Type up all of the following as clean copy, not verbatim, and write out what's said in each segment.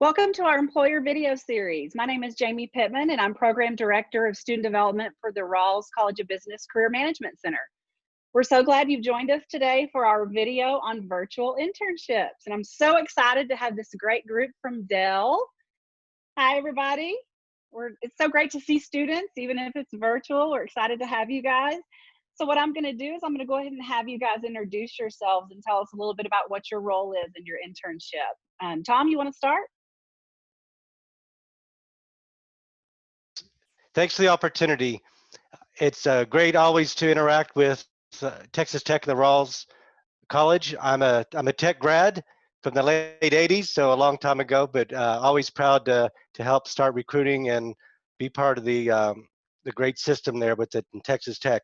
Welcome to our employer video series. My name is Jamie Pittman, and I'm Program Director of Student Development for the Rawls College of Business Career Management Center. We're so glad you've joined us today for our video on virtual internships. And I'm so excited to have this great group from Dell. Hi, everybody. It's so great to see students, even if it's virtual. We're excited to have you guys. So what I'm going to do is I'm going to go ahead and have you guys introduce yourselves and tell us a little bit about what your role is in your internship. Tom, you want to start? Thanks for the opportunity. It's great always to interact with Texas Tech and the Rawls College. I'm a tech grad from the late 80s, so a long time ago, but always proud to help start recruiting and be part of the great system there with Texas Tech.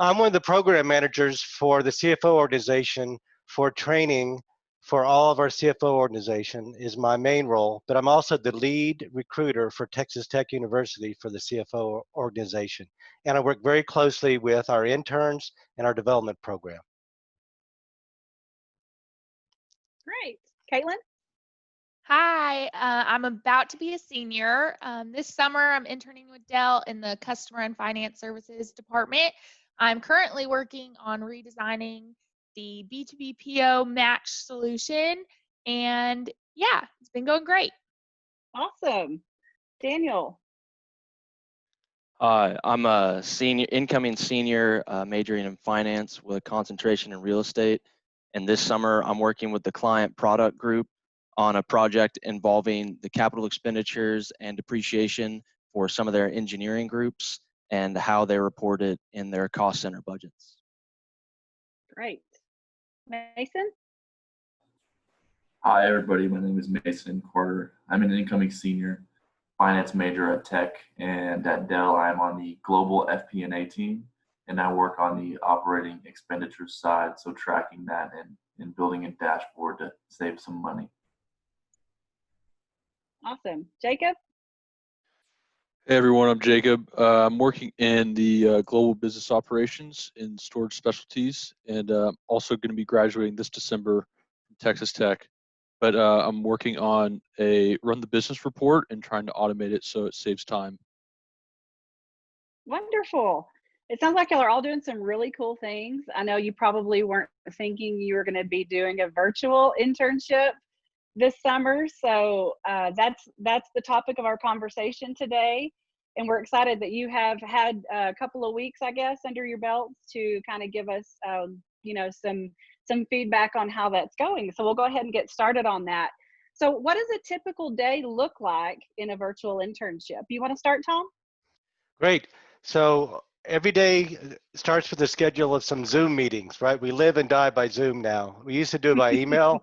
I'm one of the program managers for the CFO organization for training for all of our CFO organization is my main role, but I'm also the lead recruiter for Texas Tech University for the CFO organization. And I work very closely with our interns and our development program. Great. Caitlin? Hi, I'm about to be a senior. This summer, I'm interning with Dell in the Customer and Finance Services Department. I'm currently working on redesigning the B2B PO match solution, and yeah, it's been going great. Awesome. Daniel? I'm a incoming senior, majoring in finance with a concentration in real estate. And this summer, I'm working with the client product group on a project involving the capital expenditures and depreciation for some of their engineering groups and how they report it in their cost center budgets. Great. Mason? Hi, everybody. My name is Mason Carter. I'm an incoming senior finance major at Tech, and at Dell, I'm on the global FP&A team, and I work on the operating expenditures side, so tracking that and building a dashboard to save some money. Awesome. Jacob? Hey everyone, I'm Jacob. I'm working in the global business operations in storage specialties, and also going to be graduating this December from Texas Tech. But I'm working on a run the business report and trying to automate it so it saves time. Wonderful. It sounds like y'all are all doing some really cool things. I know you probably weren't thinking you were going to be doing a virtual internship this summer. So that's the topic of our conversation today. And we're excited that you have had a couple of weeks, I guess, under your belts to kind of give us, some feedback on how that's going. So we'll go ahead and get started on that. So what does a typical day look like in a virtual internship? You want to start, Tom? Great. So every day starts with a schedule of some Zoom meetings, right? We live and die by Zoom now. We used to do it by email,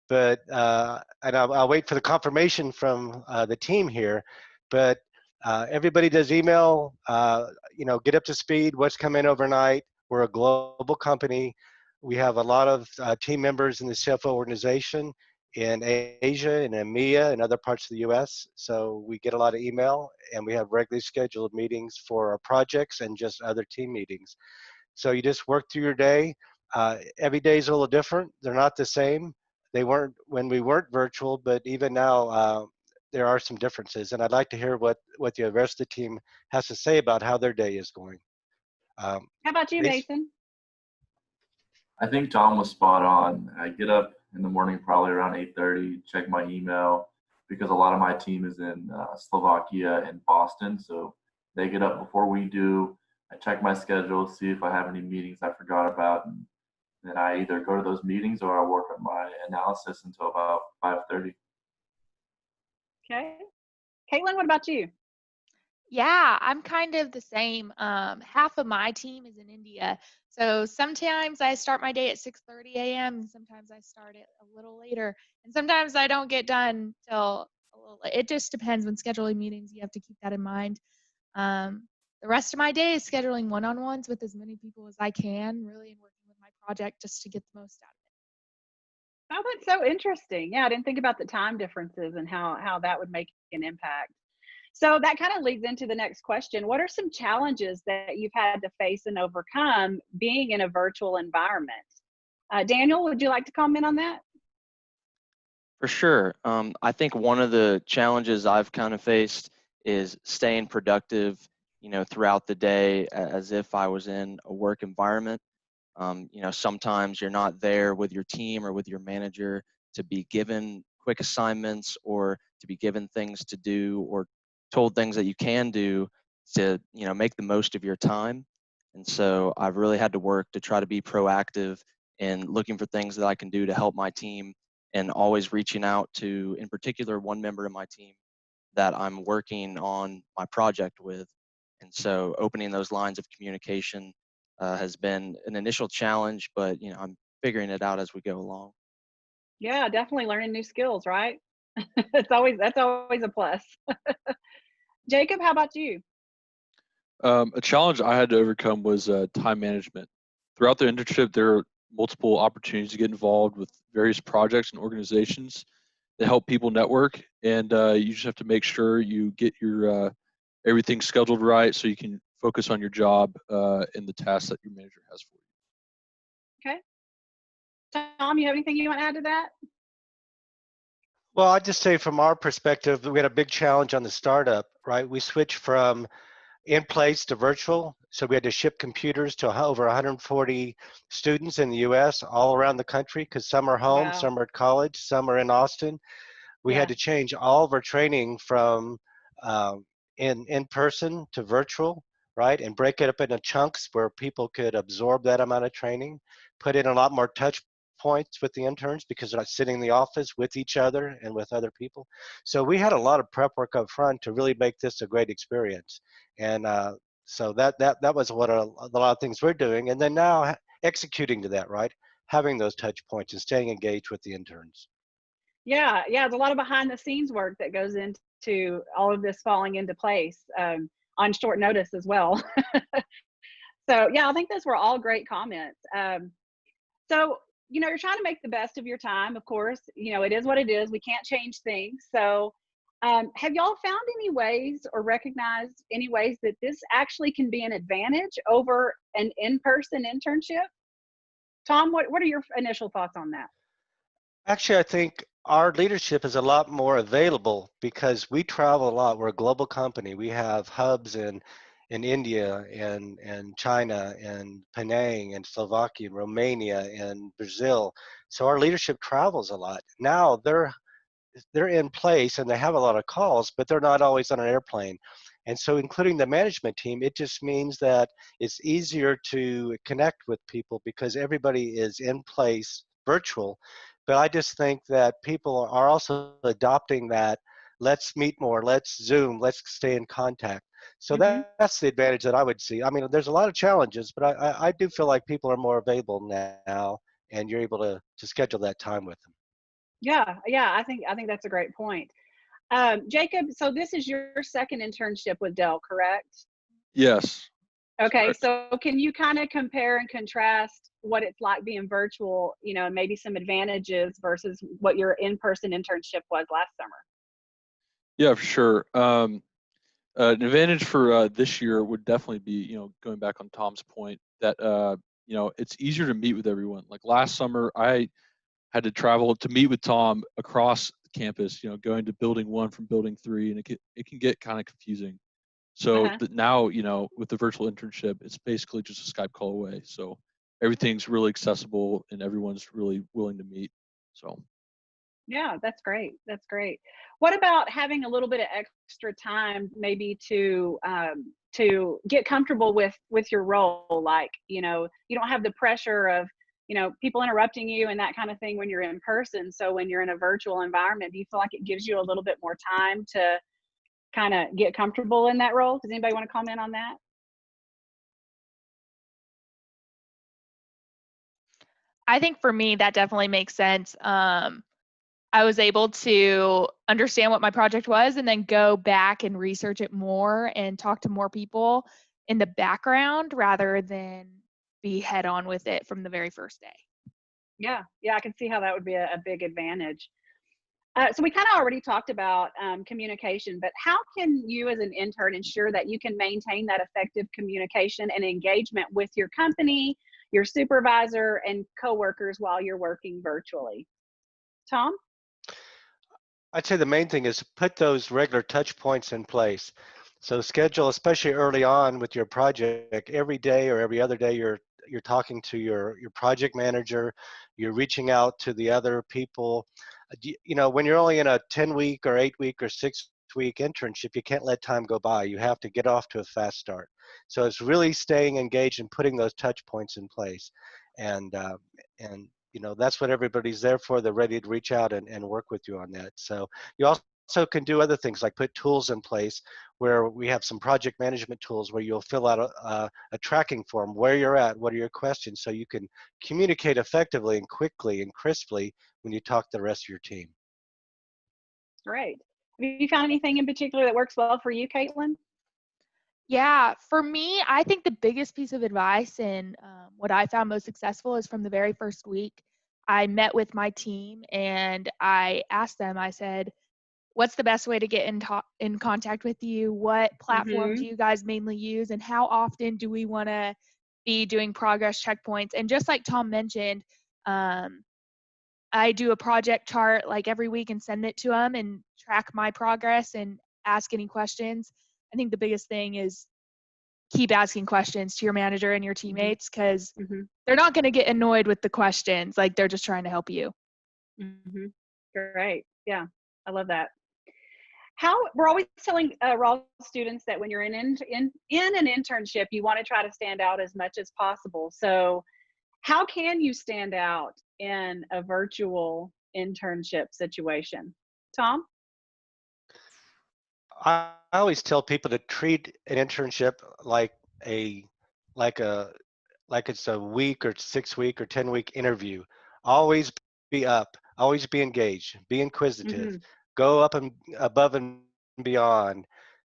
but and I'll wait for the confirmation from the team here, but everybody does email, get up to speed, what's come in overnight. We're a global company. We have a lot of team members in the CFO organization in Asia and EMEA and other parts of the US. So we get a lot of email, and we have regularly scheduled meetings for our projects and just other team meetings. So you just work through your day. Every day is a little different. They're not the same. They weren't when we weren't virtual, but even now, there are some differences. And I'd like to hear what the rest of the team has to say about how their day is going. How about you, Mason? I think Tom was spot on. I get up in the morning probably around 8:30, check my email, because a lot of my team is in Slovakia and Boston, so they get up before we do. I check my schedule, see if I have any meetings I forgot about, and then I either go to those meetings or I work on my analysis until about 5:30. Okay. Caitlin, what about you? Yeah, I'm kind of the same. Half of my team is in India. So sometimes I start my day at 6:30 a.m. and sometimes I start it a little later. And sometimes I don't get done till a little late. It just depends when scheduling meetings. You have to keep that in mind. The rest of my day is scheduling one-on-ones with as many people as I can, really, and working with my project just to get the most out of it. Oh, that's so interesting. Yeah, I didn't think about the time differences and how that would make an impact. So that kind of leads into the next question. What are some challenges that you've had to face and overcome being in a virtual environment? Daniel, would you like to comment on that? For sure. I think one of the challenges I've kind of faced is staying productive, throughout the day as if I was in a work environment. Sometimes you're not there with your team or with your manager to be given quick assignments or to be given things to do or told things that you can do to, make the most of your time. And so I've really had to work to try to be proactive in looking for things that I can do to help my team and always reaching out to, in particular, one member of my team that I'm working on my project with. And so opening those lines of communication has been an initial challenge, but I'm figuring it out as we go along. Yeah, definitely learning new skills, right? That's always a plus. Jacob, how about you? A challenge I had to overcome was time management. Throughout the internship, there are multiple opportunities to get involved with various projects and organizations that help people network, and you just have to make sure you get your everything scheduled right so you can focus on your job and the tasks that your manager has for you. Okay. Tom, you have anything you want to add to that? Well, I'd just say from our perspective, we had a big challenge on the startup, right? We switched from in place to virtual. So we had to ship computers to over 140 students in the US, all around the country, because some are home, Wow. some are at college, some are in Austin. We Yeah. had to change all of our training from in person to virtual, right? And break it up into chunks where people could absorb that amount of training, put in a lot more touch points with the interns because they're not sitting in the office with each other and with other people. So we had a lot of prep work up front to really make this a great experience. And so that was what a lot of things we're doing. And then now executing to that, right? Having those touch points and staying engaged with the interns. Yeah, there's a lot of behind the scenes work that goes into all of this falling into place on short notice as well. So yeah, I think those were all great comments. So you're trying to make the best of your time. Of course, it is what it is. We can't change things. So have y'all found any ways or recognized any ways that this actually can be an advantage over an in-person internship? Tom, what are your initial thoughts on that? Actually, I think our leadership is a lot more available because we travel a lot. We're a global company. We have hubs in India and China and Penang and Slovakia and Romania and Brazil. So our leadership travels a lot. Now they're in place and they have a lot of calls, but they're not always on an airplane. And so including the management team, it just means that it's easier to connect with people because everybody is in place virtual. But I just think that people are also adopting that, let's meet more, let's Zoom, let's stay in contact. So Mm-hmm. that's the advantage that I would see. I mean, there's a lot of challenges, but I do feel like people are more available now and you're able to schedule that time with them. Yeah, I think that's a great point. Jacob, so this is your second internship with Dell, correct? Yes. Okay, Correct. so can you kind of compare and contrast what it's like being virtual, maybe some advantages versus what your in-person internship was last summer? Yeah, for sure. An advantage for this year would definitely be, going back on Tom's point that, it's easier to meet with everyone. Like last summer, I had to travel to meet with Tom across the campus, going to building 1 from building 3, and it can get kind of confusing. So Uh-huh. now, with the virtual internship, it's basically just a Skype call away. So everything's really accessible and everyone's really willing to meet. So. Yeah, that's great. That's great. What about having a little bit of extra time, maybe to get comfortable with your role? Like, you don't have the pressure of, people interrupting you and that kind of thing when you're in person. So when you're in a virtual environment, do you feel like it gives you a little bit more time to kind of get comfortable in that role? Does anybody want to comment on that? I think for me, that definitely makes sense. I was able to understand what my project was and then go back and research it more and talk to more people in the background rather than be head on with it from the very first day. Yeah, I can see how that would be a big advantage. So we kind of already talked about communication, but how can you as an intern ensure that you can maintain that effective communication and engagement with your company, your supervisor, and coworkers while you're working virtually? Tom? I'd say the main thing is put those regular touch points in place. So schedule, especially early on with your project, every day or every other day, you're talking to your project manager, you're reaching out to the other people. You know, when you're only in a 10-week or 8-week or 6-week internship, you can't let time go by. You have to get off to a fast start. So it's really staying engaged and putting those touch points in place, and and you know, that's what everybody's there for. They're ready to reach out and work with you on that. So you also can do other things like put tools in place where we have some project management tools where you'll fill out a tracking form, where you're at, what are your questions, so you can communicate effectively and quickly and crisply when you talk to the rest of your team. Great. Have you found anything in particular that works well for you, Caitlin? Yeah, for me, I think the biggest piece of advice and what I found most successful is from the very first week. I met with my team and I asked them, I said, what's the best way to get in contact with you? What platform do Mm-hmm. you guys mainly use? And how often do we want to be doing progress checkpoints? And just like Tom mentioned, I do a project chart like every week and send it to them and track my progress and ask any questions. I think the biggest thing is keep asking questions to your manager and your teammates because Mm-hmm. they're not going to get annoyed with the questions. Like they're just trying to help you. Mm-hmm. Great. Yeah, I love that. How we're always telling raw students that when you're in an internship, you want to try to stand out as much as possible. So, how can you stand out in a virtual internship situation, Tom? I always tell people to treat an internship like a like a like it's a week or 6-week or 10-week interview. Always be up, always be engaged, be inquisitive, Mm-hmm. go up and above and beyond.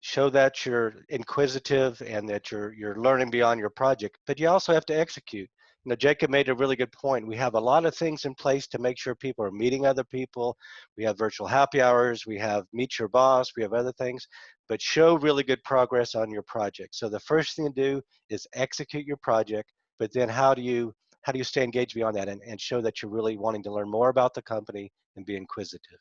Show that you're inquisitive and that you're learning beyond your project, but you also have to execute. You know, Jacob made a really good point. We have a lot of things in place to make sure people are meeting other people. We have virtual happy hours, we have meet your boss, we have other things, but show really good progress on your project. So the first thing to do is execute your project, but then how do you stay engaged beyond that and show that you're really wanting to learn more about the company and be inquisitive.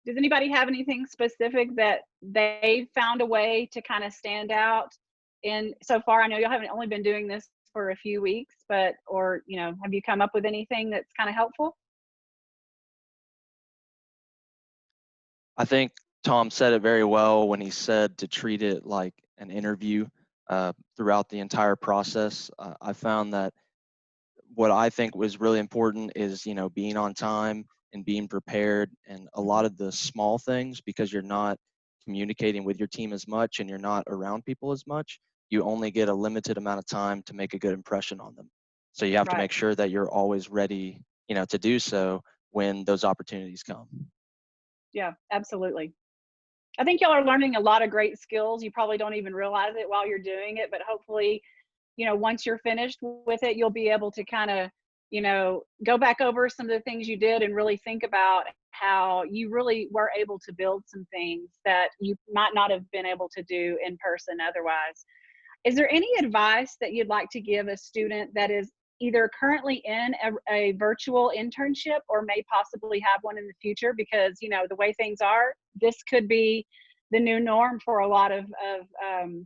Does anybody have anything specific that they found a way to kind of stand out in so far? I know you haven't only been doing this for a few weeks, but or have you come up with anything that's kind of helpful? I think Tom said it very well when he said to treat it like an interview throughout the entire process. I found that what I think was really important is, being on time and being prepared, and a lot of the small things, because you're not communicating with your team as much and you're not around people as much, you only get a limited amount of time to make a good impression on them. So you have to Right. make sure that you're always ready, to do so when those opportunities come. Yeah, absolutely. I think y'all are learning a lot of great skills. You probably don't even realize it while you're doing it, but hopefully, once you're finished with it, you'll be able to kind of, go back over some of the things you did and really think about how you really were able to build some things that you might not have been able to do in person otherwise. Is there any advice that you'd like to give a student that is either currently in a virtual internship or may possibly have one in the future? Because, the way things are, this could be the new norm for a lot of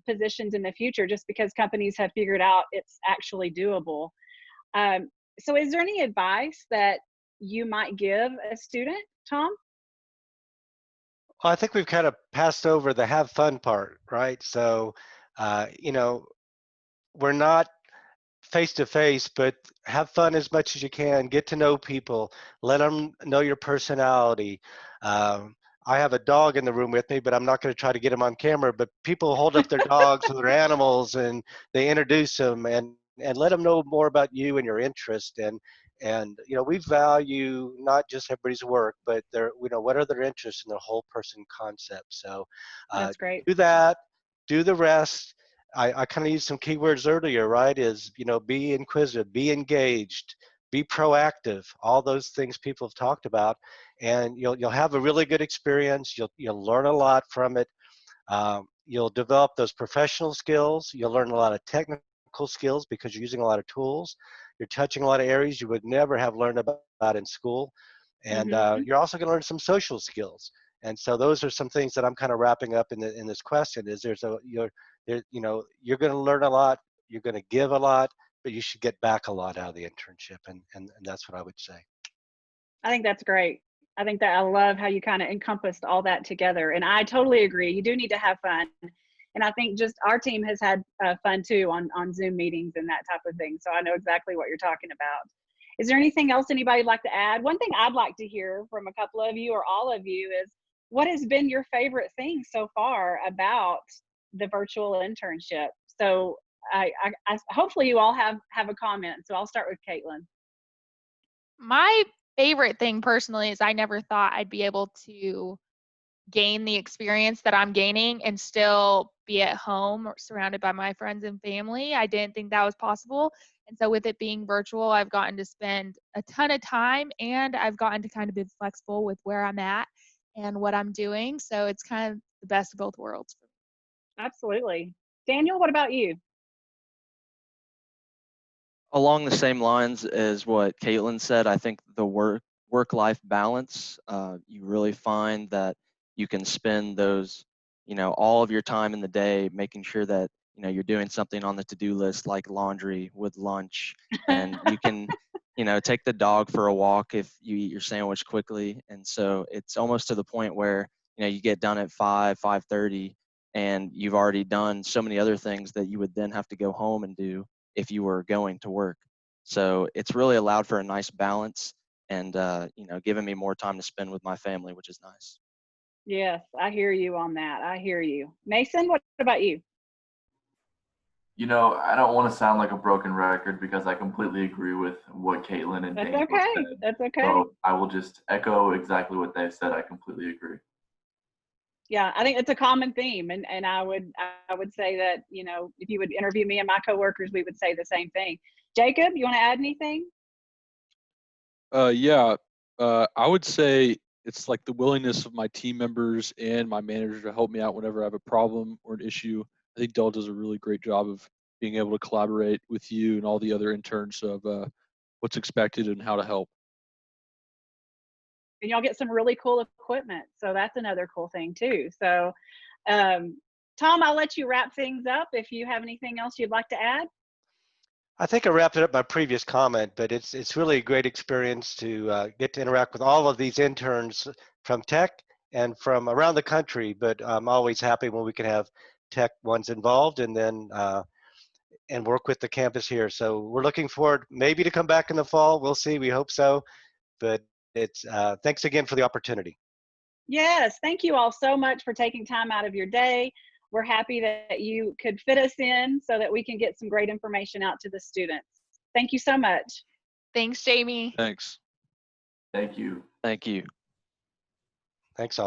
positions in the future, just because companies have figured out it's actually doable. So is there any advice that you might give a student, Tom? Well, I think we've kind of passed over the have fun part, right? So, you know, we're not face to face, but have fun as much as you can. Get to know people. Let them know your personality. Um, I have a dog in the room with me, but I'm not going to try to get him on camera. But people hold up their dogs or their animals, and they introduce them and let them know more about you and your interest. And we value not just everybody's work, but what are their interests in their whole person concept. So That's great. do that. Do the rest. I kind of used some keywords earlier, right? Is, be inquisitive, be engaged, be proactive, all those things people have talked about, and you'll have a really good experience. You'll learn a lot from it. You'll develop those professional skills. You'll learn a lot of technical skills because you're using a lot of tools. You're touching a lot of areas you would never have learned about in school. And Mhm. you're also going to learn some social skills. And so those are some things that I'm kind of wrapping up in this question. Is you're going to learn a lot, you're going to give a lot, but you should get back a lot out of the internship, and that's what I would say. I think that's great. I think that I love how you kind of encompassed all that together. And I totally agree. You do need to have fun. And I think just our team has had fun too on Zoom meetings and that type of thing. So I know exactly what you're talking about. Is there anything else anybody would like to add? One thing I'd like to hear from a couple of you or all of you is, what has been your favorite thing so far about the virtual internship? So I hopefully you all have a comment. So I'll start with Caitlin. My favorite thing personally is I never thought I'd be able to gain the experience that I'm gaining and still be at home or surrounded by my friends and family. I didn't think that was possible. And so with it being virtual, I've gotten to spend a ton of time, and I've gotten to kind of be flexible with where I'm at and what I'm doing. So it's kind of the best of both worlds. Absolutely. Daniel, what about you? Along the same lines as what Caitlin said, I think the work-life balance, you really find that you can spend those, all of your time in the day making sure that, you're doing something on the to-do list like laundry with lunch, and you can, take the dog for a walk if you eat your sandwich quickly. And so it's almost to the point where, you get done at 5:30, and you've already done so many other things that you would then have to go home and do if you were going to work. So it's really allowed for a nice balance, and given me more time to spend with my family, which is nice. Yes, I hear you on that. I hear you. Mason, what about you? I don't want to sound like a broken record because I completely agree with what Caitlin and That's Daniel okay. said. That's okay. So I will just echo exactly what they said. I completely agree. Yeah, I think it's a common theme, and I would say that, if you would interview me and my coworkers, we would say the same thing. Jacob, you want to add anything? Yeah, I would say it's like the willingness of my team members and my manager to help me out whenever I have a problem or an issue. I think Dell does a really great job of being able to collaborate with you and all the other interns of what's expected and how to help. And y'all get some really cool equipment, so that's another cool thing too. So, Tom, I'll let you wrap things up if you have anything else you'd like to add. I think I wrapped it up my previous comment, but it's really a great experience to get to interact with all of these interns from tech and from around the country. But I'm always happy when we can have tech ones involved, and then and work with the campus here. So we're looking forward maybe to come back in the fall. We'll see. We hope so. But it's thanks again for the opportunity. Yes, thank you all so much for taking time out of your day. We're happy that you could fit us in so that we can get some great information out to the students. Thank you so much. Thanks, Jamie. Thanks. Thank you. Thank you. Thanks all.